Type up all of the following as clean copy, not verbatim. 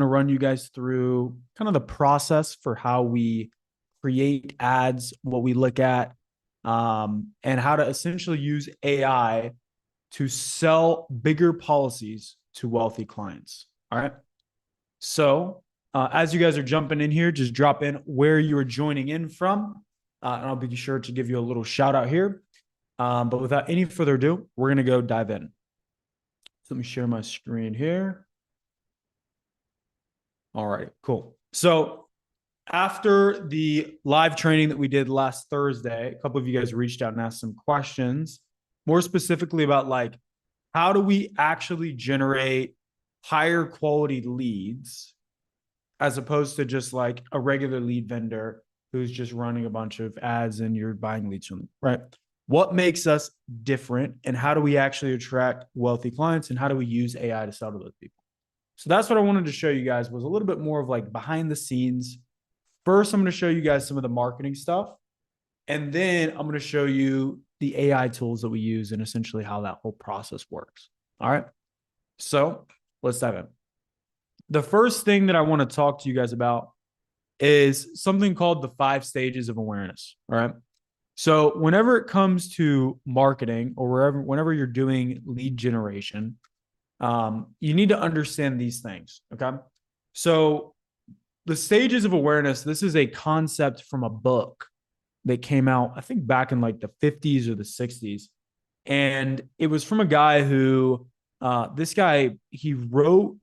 going to run you guys through kind of the process for how we create ads, what we look at, and how to essentially use AI to sell bigger policies to wealthy clients. All right. So, as you guys are jumping in here, just drop in where you are joining in from, and I'll be sure to give you a little shout out here. But without any further ado, we're going to go dive in. So, let me share my screen here. All right, cool. So, after the live training that we did last Thursday, a couple of you guys reached out and asked some questions, more specifically about like how do we actually generate higher quality leads as opposed to just like a regular lead vendor who's just running a bunch of ads and you're buying leads from them, right? What makes us different and how do we actually attract wealthy clients and how do we use AI to sell to those people? So that's what I wanted to show you guys was a little bit more of like behind the scenes. First, I'm going to show you guys some of the marketing stuff. And then I'm going to show you the AI tools that we use and essentially how that whole process works. All right. So let's dive in. The first thing that I want to talk to you guys about is something called the 5 stages of awareness. All right. So whenever it comes to marketing or whenever you're doing lead generation, you need to understand these things. Okay. So the stages of awareness, this is a concept from a book that came out, I think back in like the 50s or the 60s. And it was from a guy who, this guy, he wrote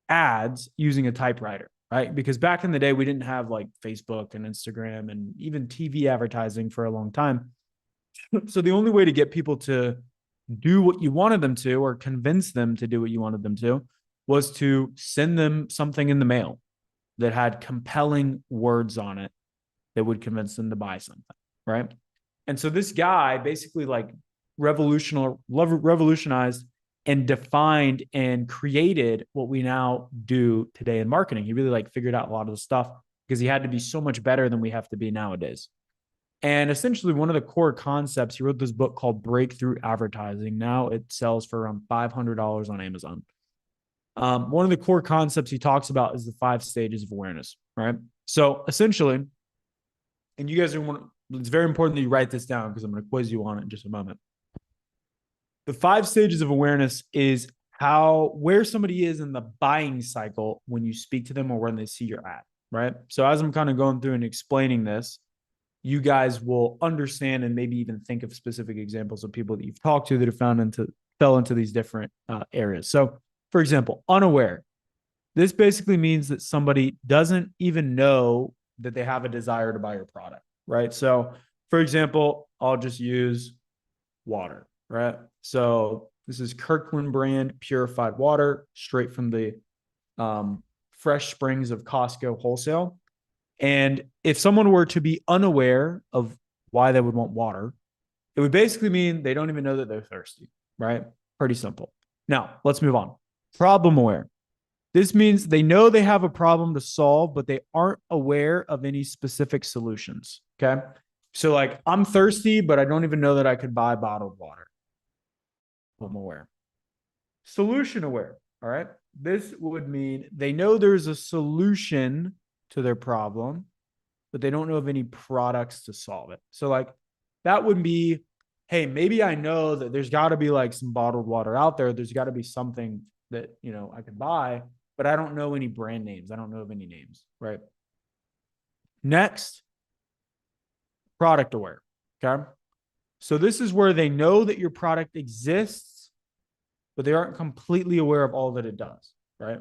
ads using a typewriter, right? Because back in the day, we didn't have like Facebook and Instagram and even TV advertising for a long time. So the only way to get people to do what you wanted them to or convince them to do what you wanted them to was to send them something in the mail that had compelling words on it that would convince them to buy something, right? And so this guy basically like revolutionized and defined and created what we now do today in marketing. He really like figured out a lot of the stuff because he had to be so much better than we have to be nowadays. And essentially, one of the core concepts, he wrote this book called Breakthrough Advertising. Now it sells for around $500 on Amazon. One of the core concepts he talks about is the 5 stages of awareness, right? So essentially, and you guys are one, it's very important that you write this down because I'm going to quiz you on it in just a moment. The 5 stages of awareness is where somebody is in the buying cycle when you speak to them or when they see your ad, right? So as I'm kind of going through and explaining this, you guys will understand and maybe even think of specific examples of people that you've talked to that have fell into these different areas. So, for example, unaware. This basically means that somebody doesn't even know that they have a desire to buy your product, right? So, for example, I'll just use water, right? So this is Kirkland brand purified water, straight from the fresh springs of Costco wholesale. And if someone were to be unaware of why they would want water, it would basically mean they don't even know that they're thirsty, right? Pretty simple. Now, let's move on. Problem aware. This means they know they have a problem to solve, but they aren't aware of any specific solutions. Okay. So, like, I'm thirsty, but I don't even know that I could buy bottled water. I'm aware. Solution aware. All right. This would mean they know there's a solution to their problem, but they don't know of any products to solve it. So, like, that would be, hey, maybe I know that there's got to be like some bottled water out there. There's got to be something that, I can buy, but I don't know any brand names. I don't know of any names, right? Next, product aware. Okay. So this is where they know that your product exists, but they aren't completely aware of all that it does, right?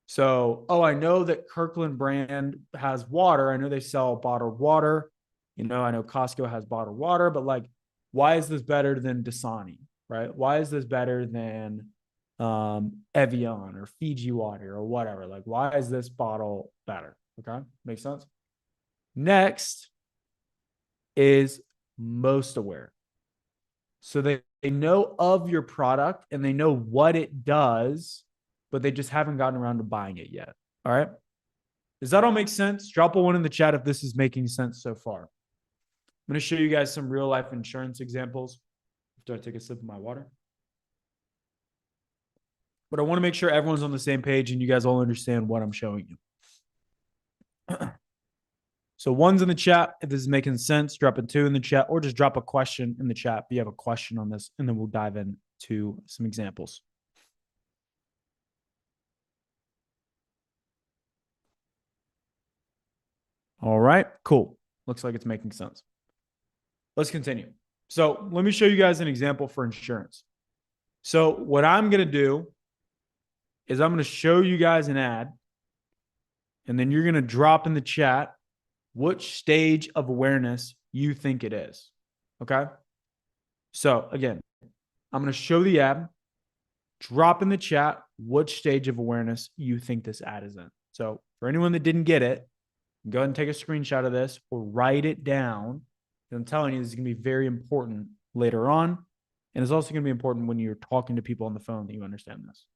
So, oh, I know that Kirkland brand has water. I know they sell bottled water. I know Costco has bottled water, but like, why is this better than Dasani, right? Why is this better than Evian or Fiji water or whatever? Like, why is this bottle better? Okay, makes sense. Next is most aware. So they know of your product and they know what it does, but they just haven't gotten around to buying it yet. All right. Does that all make sense? Drop a one in the chat if this is making sense so far. I'm going to show you guys some real life insurance examples. Do I take a sip of my water? but I want to make sure everyone's on the same page and you guys all understand what I'm showing you. So one's in the chat. If this is making sense, drop a 2 in the chat or just drop a question in the chat if you have a question on this, and then we'll dive into some examples. All right, cool. Looks like it's making sense. Let's continue. So let me show you guys an example for insurance. So what I'm going to do is I'm going to show you guys an ad, and then you're going to drop in the chat which stage of awareness you think it is. Okay. So again, I'm going to show the ad, drop in the chat which stage of awareness you think this ad is in. So for anyone that didn't get it, go ahead and take a screenshot of this or write it down. I'm telling you, this is going to be very important later on. And it's also going to be important when you're talking to people on the phone that you understand this.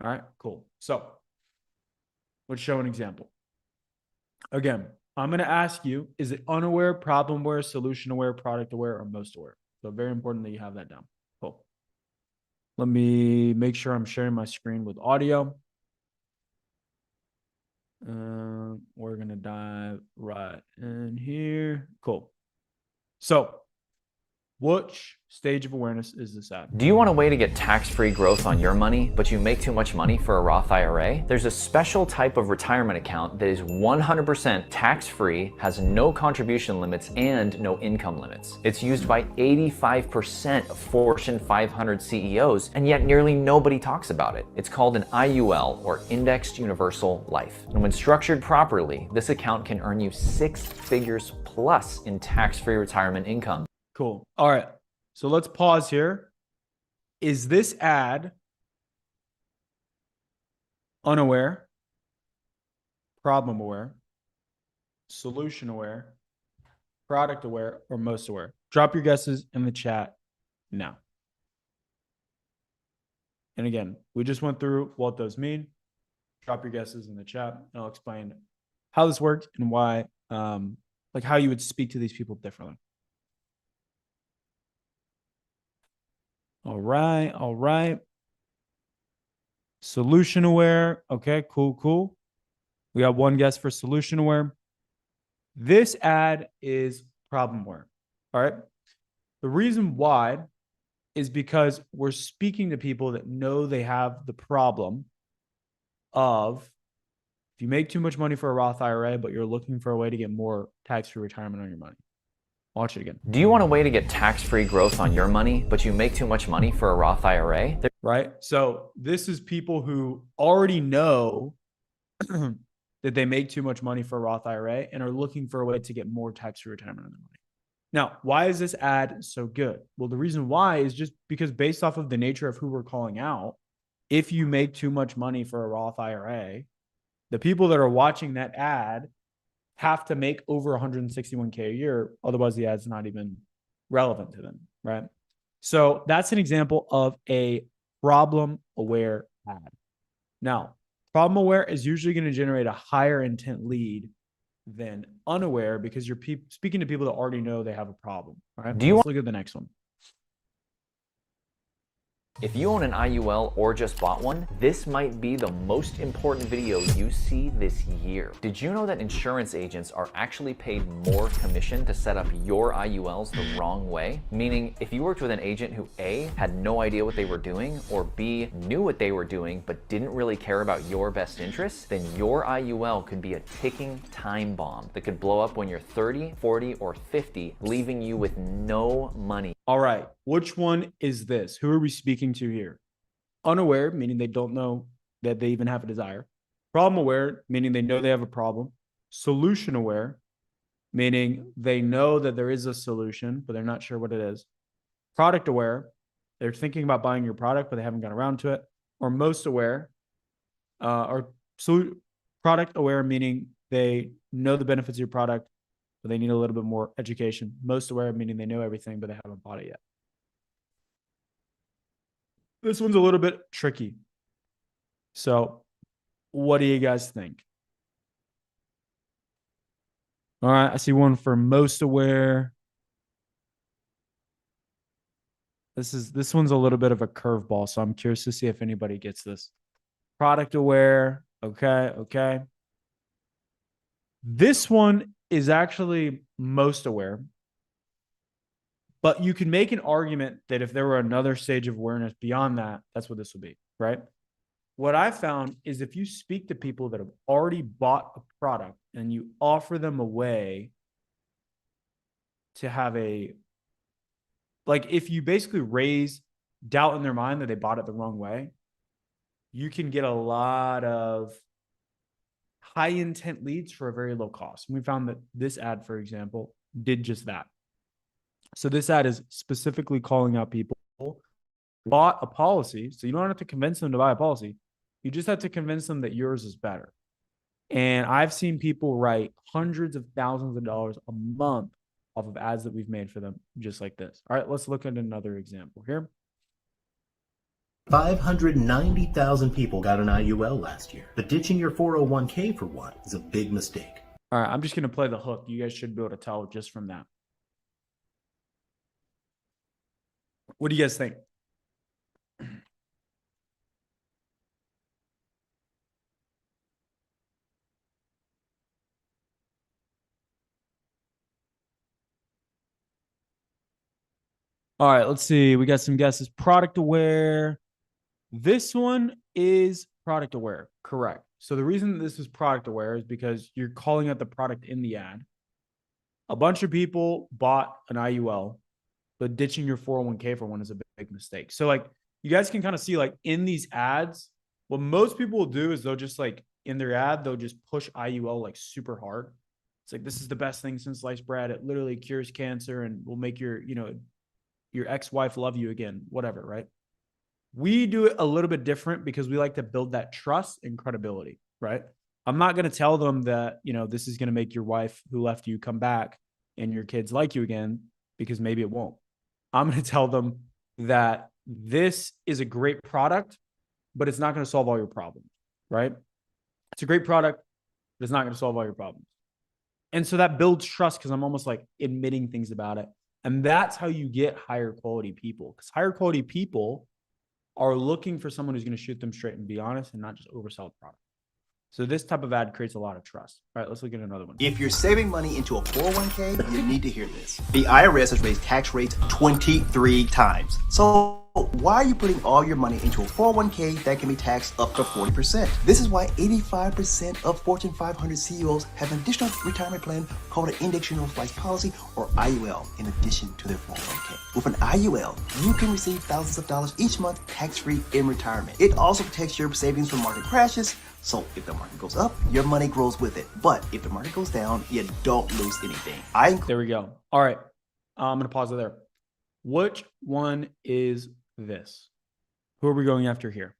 All right, cool. So let's show an example. Again, I'm going to ask you, is it unaware, problem aware, solution aware, product aware, or most aware? So very important that you have that down. Cool. Let me make sure I'm sharing my screen with audio. We're going to dive right in here. Cool. So which stage of awareness is this at? Do you want a way to get tax-free growth on your money, but you make too much money for a Roth IRA? There's a special type of retirement account that is 100% tax-free, has no contribution limits, and no income limits. It's used by 85% of Fortune 500 CEOs, and yet nearly nobody talks about it. It's called an IUL, or Indexed Universal Life. And when structured properly, this account can earn you 6 figures plus in tax-free retirement income. Cool. All right. So let's pause here. Is this ad unaware, problem aware, solution aware, product aware, or most aware? Drop your guesses in the chat now. And again, we just went through what those mean. Drop your guesses in the chat, and I'll explain how this worked and why, like how you would speak to these people differently. All right. All right. Solution aware. Okay, cool. We got one guess for solution aware. This ad is problem aware. All right. The reason why is because we're speaking to people that know they have the problem of if you make too much money for a Roth IRA, but you're looking for a way to get more tax-free retirement on your money. Watch it again. Do you want a way to get tax-free growth on your money, but you make too much money for a Roth IRA? Right? So this is people who already know that they make too much money for a Roth IRA and are looking for a way to get more tax-free retirement on their money. Now, why is this ad so good? Well, the reason why is just because based off of the nature of who we're calling out, if you make too much money for a Roth IRA, the people that are watching that ad have to make over 161K a year. Otherwise, the ad's not even relevant to them, right? So that's an example of a problem-aware ad. Now, problem-aware is usually going to generate a higher intent lead than unaware because you're speaking to people that already know they have a problem, all right? Let's look at the next one. If you own an IUL or just bought one, this might be the most important video you see this year. Did you know that insurance agents are actually paid more commission to set up your IULs the wrong way? Meaning, if you worked with an agent who A, had no idea what they were doing, or B, knew what they were doing but didn't really care about your best interests, then your IUL could be a ticking time bomb that could blow up when you're 30, 40, or 50, leaving you with no money. All right, which one is this? Who are we speaking to here? Unaware, meaning they don't know that they even have a desire. Problem aware, meaning they know they have a problem. Solution aware, meaning they know that there is a solution, but they're not sure what it is. Product aware, they're thinking about buying your product, but they haven't got around to it. Or most aware, product aware, meaning they know the benefits of your product, but they need a little bit more education. Most aware, meaning they know everything, but they haven't bought it yet. This one's a little bit tricky. So what do you guys think? All right, I see one for most aware. This one's a little bit of a curveball, so I'm curious to see if anybody gets this. Product aware. Okay, okay. This one is actually most aware, but you can make an argument that if there were another stage of awareness beyond that, that's what this would be, right? What I found is if you speak to people that have already bought a product and you offer them a way to have if you basically raise doubt in their mind that they bought it the wrong way, you can get a lot of high intent leads for a very low cost. And we found that this ad, for example, did just that. So this ad is specifically calling out people who bought a policy. So you don't have to convince them to buy a policy. You just have to convince them that yours is better. And I've seen people write hundreds of thousands of dollars a month off of ads that we've made for them, just like this. All right, let's look at another example here. 590,000 people got an IUL last year, but ditching your 401k for one is a big mistake. All right, I'm just going to play the hook. You guys should be able to tell just from that. What do you guys think? All right, let's see. We got some guesses. Product aware. This one is product aware. Correct. So the reason this is product aware is because you're calling out the product in the ad. A bunch of people bought an IUL, but ditching your 401k for one is a big mistake. So you guys can kind of see in these ads, what most people will do is they'll just in their ad, they'll just push IUL super hard. It's this is the best thing since sliced bread. It literally cures cancer and will make your ex-wife love you again, whatever, right? We do it a little bit different because we like to build that trust and credibility, right? I'm not going to tell them that, this is going to make your wife who left you come back and your kids like you again, because maybe it won't. I'm going to tell them that this is a great product, but it's not going to solve all your problems, right? It's a great product, but it's not going to solve all your problems. And so that builds trust because I'm almost admitting things about it. And that's how you get higher quality people, because higher quality people are looking for someone who's going to shoot them straight and be honest and not just oversell the product. So this type of ad creates a lot of trust. All right, let's look at another one. If you're saving money into a 401k, you need to hear this. The IRS has raised tax rates 23 times. So why are you putting all your money into a 401k that can be taxed up to 40%? This is why 85% of Fortune 500 CEOs have an additional retirement plan called an Index Universal Life Policy, or IUL, in addition to their 401k. With an IUL, you can receive thousands of dollars each month tax-free in retirement. It also protects your savings from market crashes. So if the market goes up, your money grows with it. But if the market goes down, you don't lose anything. There we go. All right. I'm going to pause it there. Which one is this? Who are we going after here?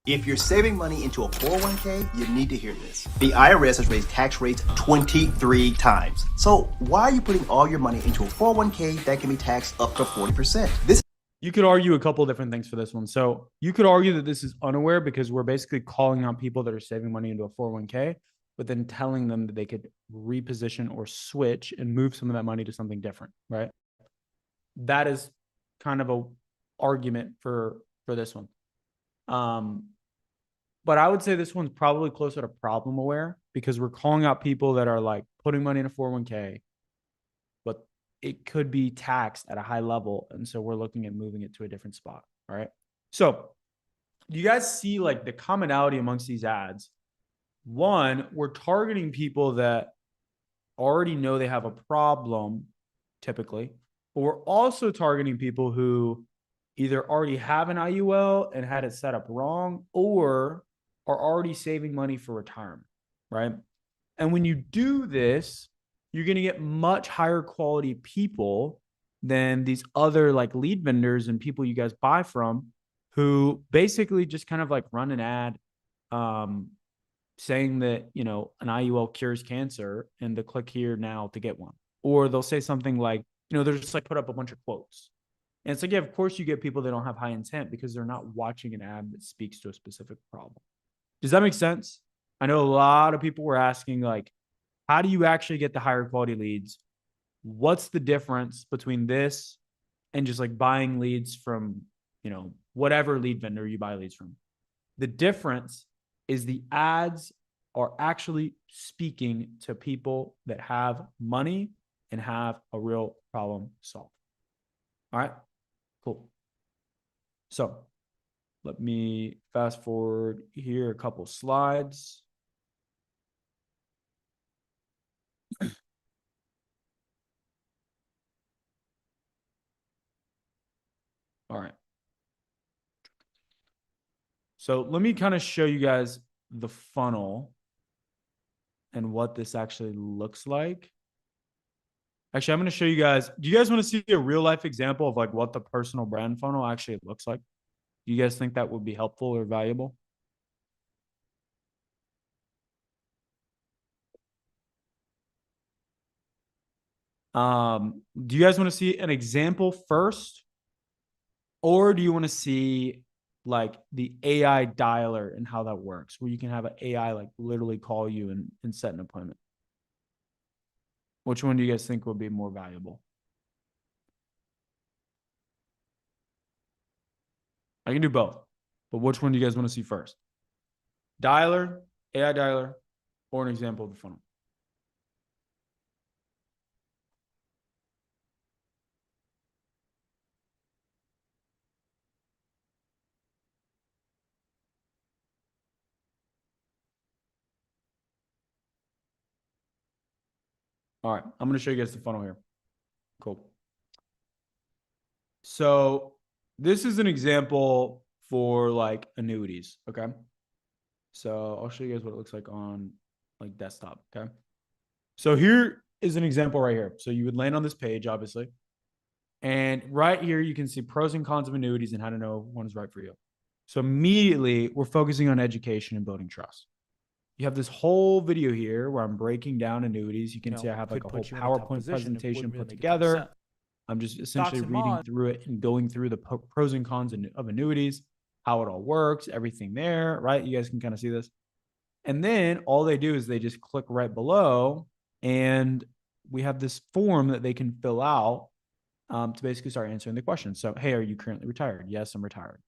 If you're saving money into a 401k, you need to hear this. The IRS has raised tax rates 23 times. So why are you putting all your money into a 401k that can be taxed up to 40%? You could argue a couple of different things for this one. So you could argue that this is unaware because we're basically calling out people that are saving money into a 401k, but then telling them that they could reposition or switch and move some of that money to something different, right? That is kind of a argument for this one. But I would say this one's probably closer to problem aware because we're calling out people that are putting money in a 401k, but it could be taxed at a high level. And so we're looking at moving it to a different spot. All right. So you guys see the commonality amongst these ads. One, we're targeting people that already know they have a problem typically, but we're also targeting people who either already have an IUL and had it set up wrong or are already saving money for retirement, right? And when you do this, you're going to get much higher quality people than these other lead vendors and people you guys buy from who basically just kind of run an ad saying that, an IUL cures cancer and to click here now to get one. Or they'll say something they're just put up a bunch of quotes. And it's yeah, of course you get people that don't have high intent because they're not watching an ad that speaks to a specific problem. Does that make sense? I know a lot of people were asking how do you actually get the higher quality leads? what's the difference between this and just like buying leads from, whatever lead vendor you buy leads from? The difference is the ads are actually speaking to people that have money and have a real problem solved. All right, cool. So let me fast forward here a couple slides. All right. So let me kind of show you guys the funnel and what this actually looks like. Actually, I'm going to show you guys. Do you guys want to see a real life example of like what the personal brand funnel actually looks like? Do you guys think that would be helpful or valuable? Do you guys want to see an example first? Or do you want to see like the AI dialer and how that works, where you can have an AI like literally call you and set an appointment? Which one do you guys think would be more valuable? I can do both, but which one do you guys want to see first? Dialer, AI dialer, or an example of the funnel? All right, I'm going to show you guys the funnel here. Cool. So this is an example for like annuities. Okay. So I'll show you guys what it looks like on like desktop. Okay. So here is an example right here. So you would land on this page, obviously. And right here, you can see pros and cons of annuities and how to know one is right for you. So immediately, we're focusing on education and building trust. You have this whole video here where I'm breaking down annuities. You can see I have like a whole PowerPoint presentation put together. I'm just essentially reading through it and going through the pros and cons of annuities, how it all works, everything there, right? You guys can kind of see this. And then all they do is they just click right below and we have this form that they can fill out to basically start answering the question. So, hey, are you currently retired? Yes, I'm retired.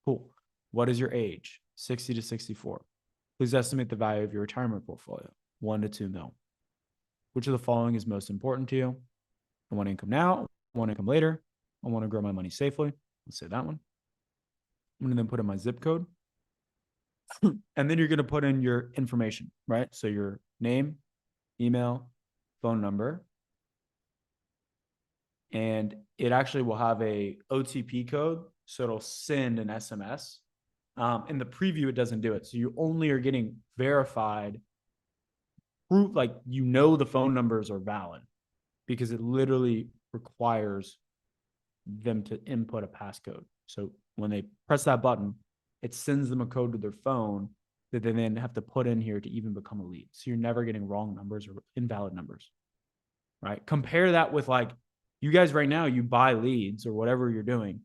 Cool. What is your age? 60 to 64. Please estimate the value of your retirement portfolio. 1 to 2 mil. Which of the following is most important to you? I want income now. I want income later. I want to grow my money safely. Let's say that one. I'm going to then put in my zip code. And then you're going to put in your information, right? So your name, email, phone number. And it actually will have a OTP code. So it'll send an SMS. In the preview, it doesn't do it. So you only are getting verified proof, like the phone numbers are valid because it literally requires them to input a passcode. So when they press that button, it sends them a code to their phone that they then have to put in here to even become a lead. So you're never getting wrong numbers or invalid numbers, right? Compare that with like you guys right now, you buy leads or whatever you're doing.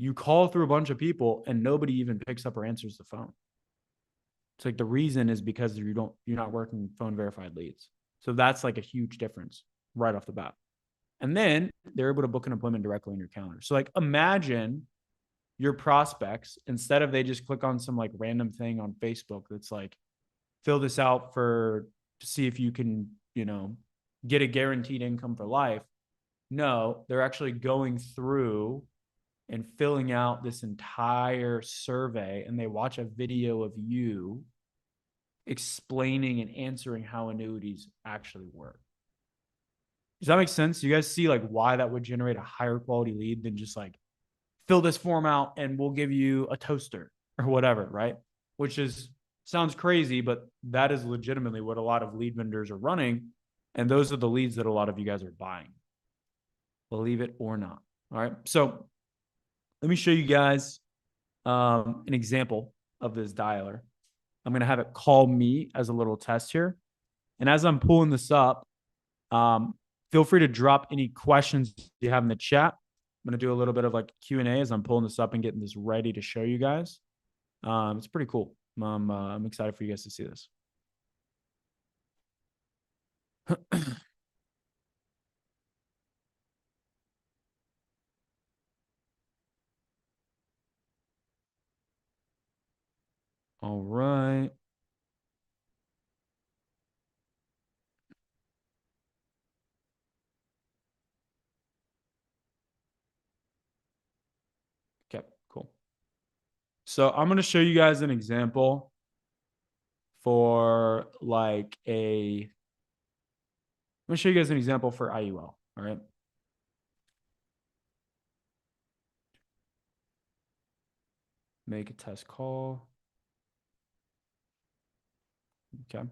You call through a bunch of people and nobody even picks up or answers the phone. It's like the reason is because you're not working phone verified leads. So that's like a huge difference right off the bat. And then they're able to book an appointment directly in your calendar. So like imagine your prospects, instead of they just click on some like random thing on Facebook that's like, fill this out to see if you can, get a guaranteed income for life. No, they're actually going through and filling out this entire survey, and they watch a video of you explaining and answering how annuities actually work. Does that make sense? You guys see like why that would generate a higher quality lead than just like fill this form out and we'll give you a toaster or whatever, right? Which sounds crazy, but that is legitimately what a lot of lead vendors are running. And those are the leads that a lot of you guys are buying. Believe it or not. All right. So let me show you guys an example of this dialer. I'm going to have it call me as a little test here. And as I'm pulling this up, feel free to drop any questions you have in the chat. I'm going to do a little bit of like Q&A as I'm pulling this up and getting this ready to show you guys. It's pretty cool. I'm excited for you guys to see this. All right. Okay, cool. So I'm going to show you guys an example for like I'm going to show you guys an example for IUL. All right. Make a test call. Okay. I'm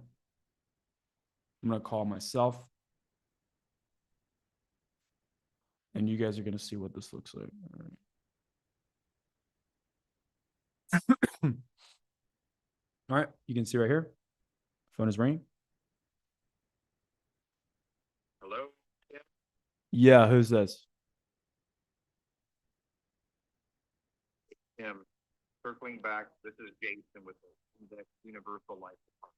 going to call myself. And you guys are going to see what this looks like. All right. All right. You can see right here. Phone is ringing. Hello? Yeah. Yeah. Who's this? Tim, circling back, this is Jason with the Index Universal Life Department.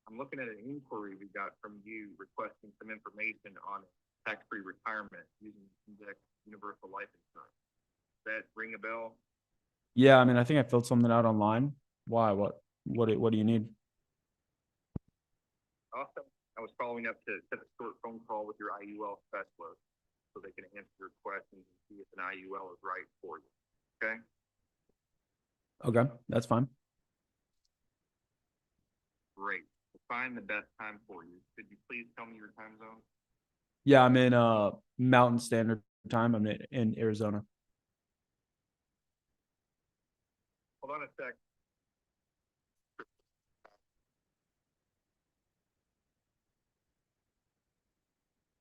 I'm looking at an inquiry we got from you requesting some information on tax-free retirement using Index Universal Life Insurance. Does that ring a bell? Yeah. I mean, I think I filled something out online. Why? What do you need? Also, I was following up to set a short phone call with your IUL specialist so they can answer your questions and see if an IUL is right for you. Okay? Okay. That's fine. Great. We'll find the best time for you. Could you please tell me your time zone? Yeah. I'm in Mountain Standard Time. I'm in Arizona. Hold on a sec.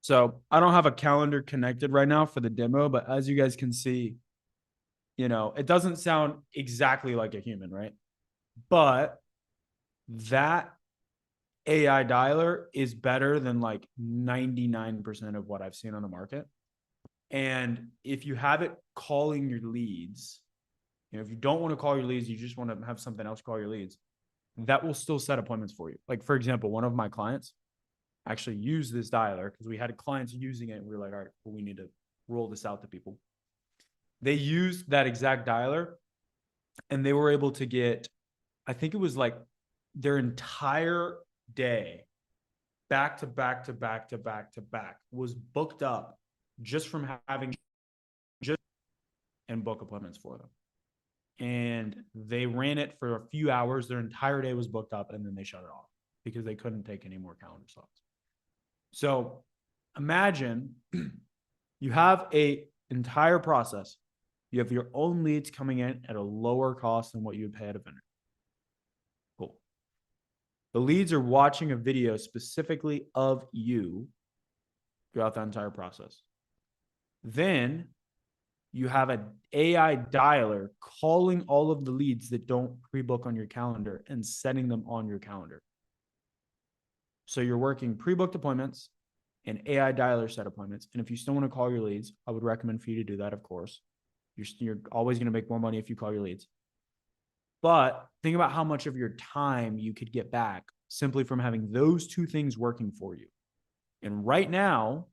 So I don't have a calendar connected right now for the demo, but as you guys can see, it doesn't sound exactly like a human, right? But that AI dialer is better than like 99% of what I've seen on the market. And if you have it calling your leads, if you don't want to call your leads, you just want to have something else call your leads, that will still set appointments for you. Like, for example, one of my clients actually used this dialer because we had clients using it. And we were like, all right, well, we need to roll this out to people. They used that exact dialer and they were able to get, I think it was like their entire day back to back to back to back to back was booked up just from having just and book appointments for them. And they ran it for a few hours. Their entire day was booked up and then they shut it off because they couldn't take any more calendar slots. So imagine you have a entire process. You have your own leads coming in at a lower cost than what you would pay at a vendor. Cool. The leads are watching a video specifically of you throughout the entire process. Then you have an AI dialer calling all of the leads that don't pre-book on your calendar and setting them on your calendar. So you're working pre-booked appointments and AI dialer set appointments. And if you still want to call your leads, I would recommend for you to do that, of course. You're always going to make more money if you call your leads. But think about how much of your time you could get back simply from having those two things working for you. And right now,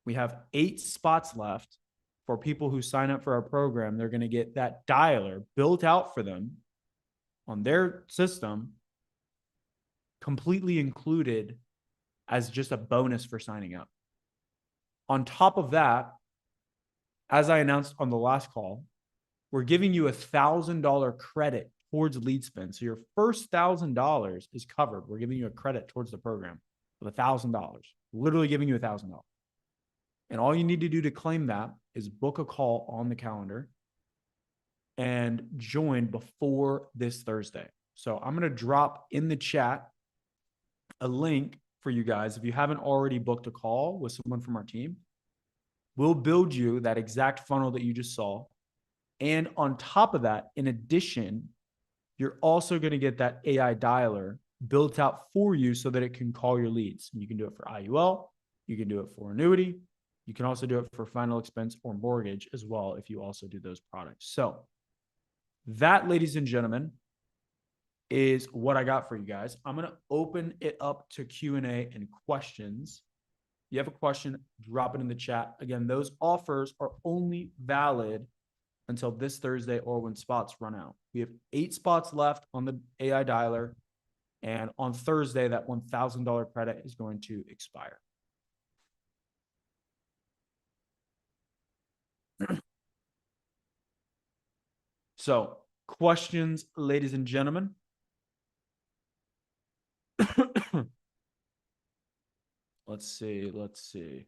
we have 8 spots left for people who sign up for our program. They're going to get that dialer built out for them on their system, completely included as just a bonus for signing up. On top of that, as I announced on the last call, we're giving you $1,000 credit towards lead spend. So your first $1,000 is covered. We're giving you a credit towards the program of $1,000, literally giving you $1,000. And all you need to do to claim that is book a call on the calendar and join before this Thursday. So I'm going to drop in the chat a link for you guys. If you haven't already booked a call with someone from our team, we'll build you that exact funnel that you just saw. And on top of that, in addition, you're also going to get that AI dialer built out for you so that it can call your leads. You can do it for IUL. You can do it for annuity. You can also do it for final expense or mortgage as well if you also do those products. So that, ladies and gentlemen, is what I got for you guys. I'm going to open it up to Q&A and questions. If you have a question, drop it in the chat. Again, those offers are only valid until this Thursday or when spots run out. We have 8 spots left on the AI dialer. And on Thursday, that $1,000 credit is going to expire. So, questions, ladies and gentlemen? Let's see.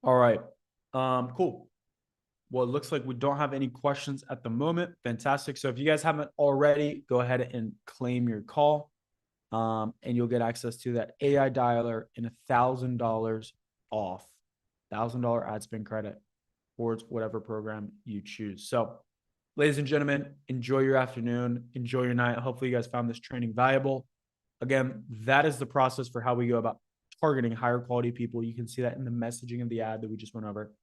All right. Cool. Well, it looks like we don't have any questions at the moment. Fantastic. So if you guys haven't already, go ahead and claim your call. And you'll get access to that AI dialer and $1,000 off, $1,000 ad spend credit towards whatever program you choose. So, ladies and gentlemen, enjoy your afternoon, enjoy your night. Hopefully, you guys found this training valuable. Again, that is the process for how we go about targeting higher quality people. You can see that in the messaging of the ad that we just went over.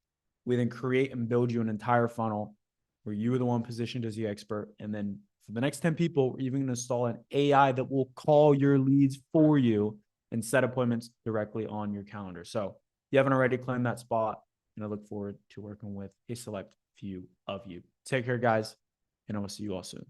We then create and build you an entire funnel where you are the one positioned as the expert. And then for the next 10 people, we're even going to install an AI that will call your leads for you and set appointments directly on your calendar. So if you haven't already claimed that spot, and I look forward to working with a select few of you. Take care, guys, and I will see you all soon.